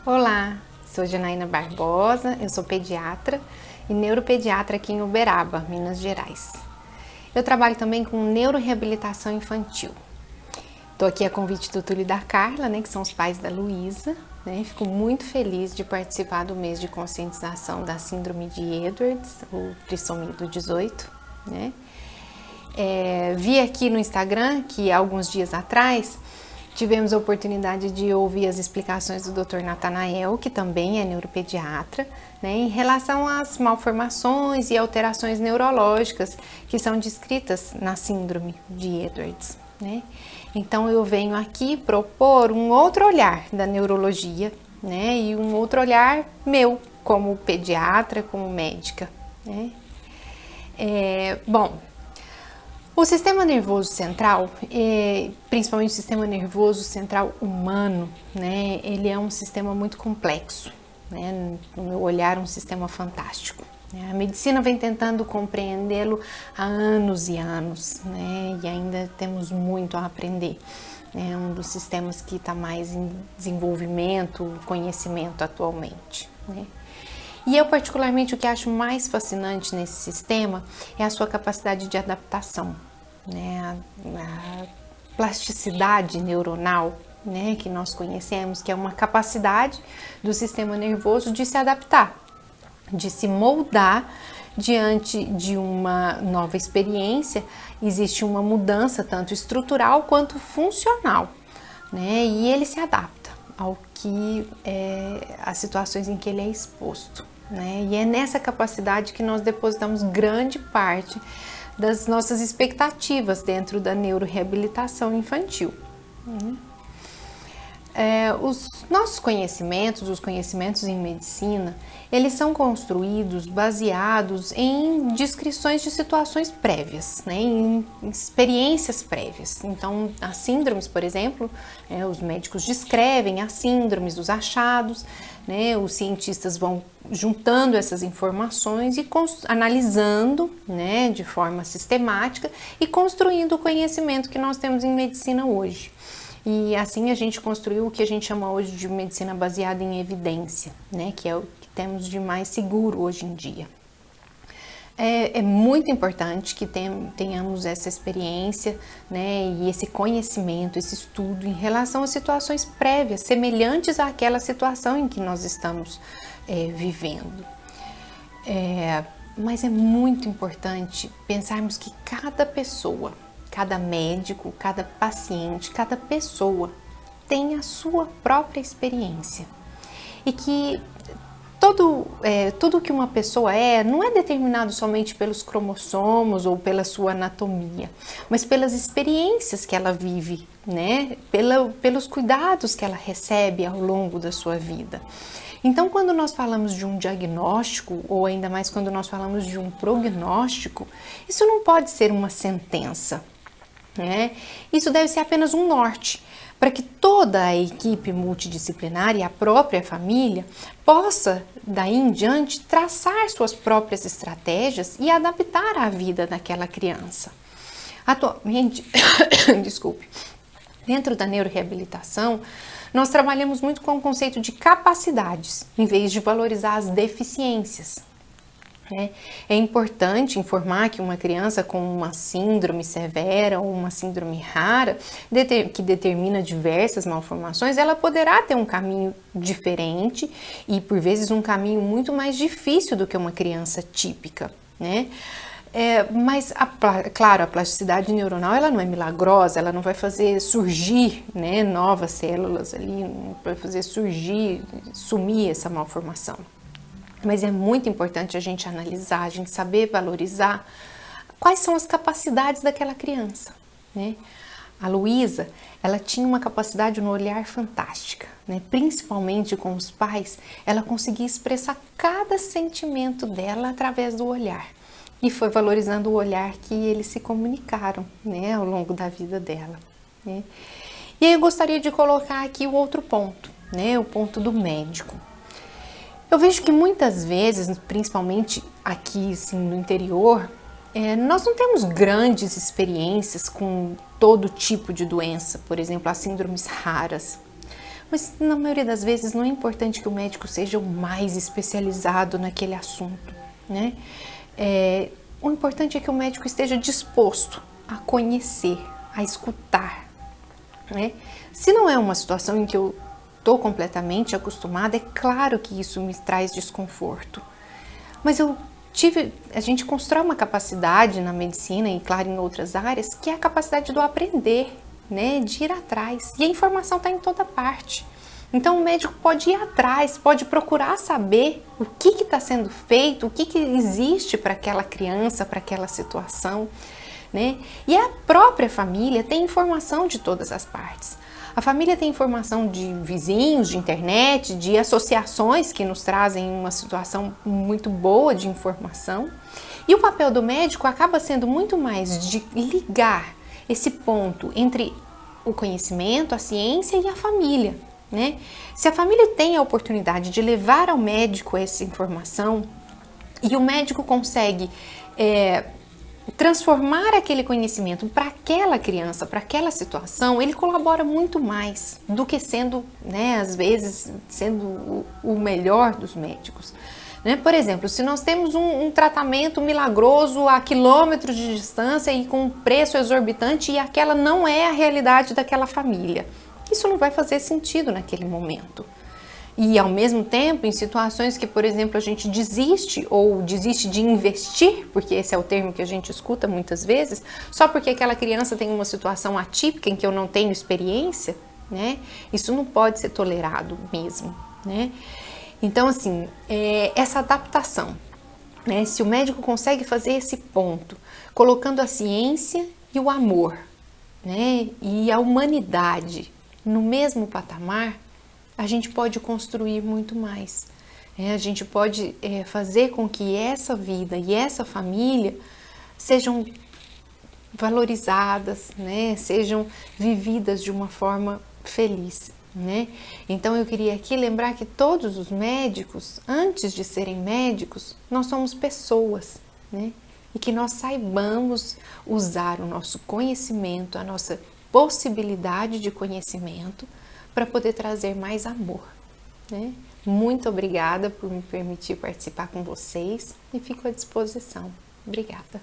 Olá, sou Janaína Barbosa, eu sou pediatra e neuropediatra aqui em Uberaba, Minas Gerais. Eu trabalho também com neuroreabilitação infantil. Estou aqui a convite do Túlio e da Carla, que são os pais da Luísa. Fico muito feliz de participar do mês de conscientização da síndrome de Edwards, ou trissomia do 18. Vi aqui no Instagram que alguns dias atrás tivemos a oportunidade de ouvir as explicações do Dr. Natanael, que também é neuropediatra, em relação às malformações e alterações neurológicas que são descritas na síndrome de Edwards. Então eu venho aqui propor um outro olhar da neurologia, e um outro olhar meu como pediatra, como médica. O sistema nervoso central, principalmente o sistema nervoso central humano, ele é um sistema muito complexo, no meu olhar, um sistema fantástico. A medicina vem tentando compreendê-lo há anos e anos, e ainda temos muito a aprender. É um dos sistemas que está mais em desenvolvimento, conhecimento atualmente. E eu, particularmente, o que acho mais fascinante nesse sistema é a sua capacidade de adaptação, a plasticidade neuronal, que nós conhecemos, que é uma capacidade do sistema nervoso de se adaptar, de se moldar diante de uma nova experiência. Existe uma mudança tanto estrutural quanto funcional, e ele se adapta ao que as situações em que ele é exposto. E é nessa capacidade que nós depositamos grande parte das nossas expectativas dentro da neuroreabilitação infantil. Os nossos conhecimentos, os conhecimentos em medicina, eles são construídos baseados em descrições de situações prévias, em experiências prévias. Então, as síndromes, por exemplo, os médicos descrevem as síndromes, os achados, os cientistas vão juntando essas informações e analisando, de forma sistemática e construindo o conhecimento que nós temos em medicina hoje. E assim a gente construiu o que a gente chama hoje de medicina baseada em evidência, que é o que temos de mais seguro hoje em dia. É muito importante que tenhamos essa experiência, e esse conhecimento, esse estudo em relação a situações prévias, semelhantes àquela situação em que nós estamos vivendo. Mas é muito importante pensarmos que cada pessoa, cada médico, cada paciente, cada pessoa tem a sua própria experiência e que tudo que uma pessoa não é determinado somente pelos cromossomos ou pela sua anatomia, mas pelas experiências que ela vive, pelos cuidados que ela recebe ao longo da sua vida. Então, quando nós falamos de um diagnóstico, ou ainda mais quando nós falamos de um prognóstico, isso não pode ser uma sentença. Isso deve ser apenas um norte, para que toda a equipe multidisciplinar e a própria família possa, daí em diante, traçar suas próprias estratégias e adaptar a vida daquela criança. Atualmente, dentro da neuroreabilitação, nós trabalhamos muito com o conceito de capacidades, em vez de valorizar as deficiências. É importante informar que uma criança com uma síndrome severa ou uma síndrome rara, que determina diversas malformações, ela poderá ter um caminho diferente e, por vezes, um caminho muito mais difícil do que uma criança típica. Mas, claro, a plasticidade neuronal ela não é milagrosa, ela não vai fazer surgir novas células ali, não vai fazer sumir essa malformação. Mas é muito importante a gente analisar, a gente saber valorizar quais são as capacidades daquela criança. A Luísa, ela tinha uma capacidade no olhar fantástica, principalmente com os pais, ela conseguia expressar cada sentimento dela através do olhar. E foi valorizando o olhar que eles se comunicaram, ao longo da vida dela. E aí eu gostaria de colocar aqui o outro ponto, o ponto do médico. Eu vejo que muitas vezes, principalmente aqui assim, no interior, nós não temos grandes experiências com todo tipo de doença, por exemplo, as síndromes raras. Mas na maioria das vezes não é importante que o médico seja o mais especializado naquele assunto, né? O importante é que o médico esteja disposto a conhecer, a escutar, né? Se não é uma situação em que eu estou completamente acostumada, é claro que isso me traz desconforto. Mas a gente constrói uma capacidade na medicina e, claro, em outras áreas, que é a capacidade do aprender, né? De ir atrás. E a informação está em toda parte. Então o médico pode ir atrás, pode procurar saber o que está sendo feito, o que existe para aquela criança, para aquela situação, né? E a própria família tem informação de todas as partes. A família tem informação de vizinhos, de internet, de associações que nos trazem uma situação muito boa de informação. E o papel do médico acaba sendo muito mais de ligar esse ponto entre o conhecimento, a ciência e a família, né? Se a família tem a oportunidade de levar ao médico essa informação e o médico consegue transformar aquele conhecimento para aquela criança, para aquela situação, ele colabora muito mais do que sendo, né, às vezes, sendo o melhor dos médicos. Né? Por exemplo, se nós temos um tratamento milagroso a quilômetros de distância e com um preço exorbitante e aquela não é a realidade daquela família, isso não vai fazer sentido naquele momento. E ao mesmo tempo, em situações que, por exemplo, a gente desiste ou desiste de investir, porque esse é o termo que a gente escuta muitas vezes, só porque aquela criança tem uma situação atípica em que eu não tenho experiência, né? Isso não pode ser tolerado mesmo, né? Então, assim, essa adaptação, né? Se o médico consegue fazer esse ponto, colocando a ciência e o amor, né? E a humanidade no mesmo patamar, a gente pode construir muito mais. A gente pode fazer com que essa vida e essa família sejam valorizadas, né? Sejam vividas de uma forma feliz, né? Então eu queria aqui lembrar que todos os médicos, antes de serem médicos, nós somos pessoas, né? E que nós saibamos usar o nosso conhecimento, a nossa possibilidade de conhecimento para poder trazer mais amor, né? Muito obrigada por me permitir participar com vocês e fico à disposição. Obrigada.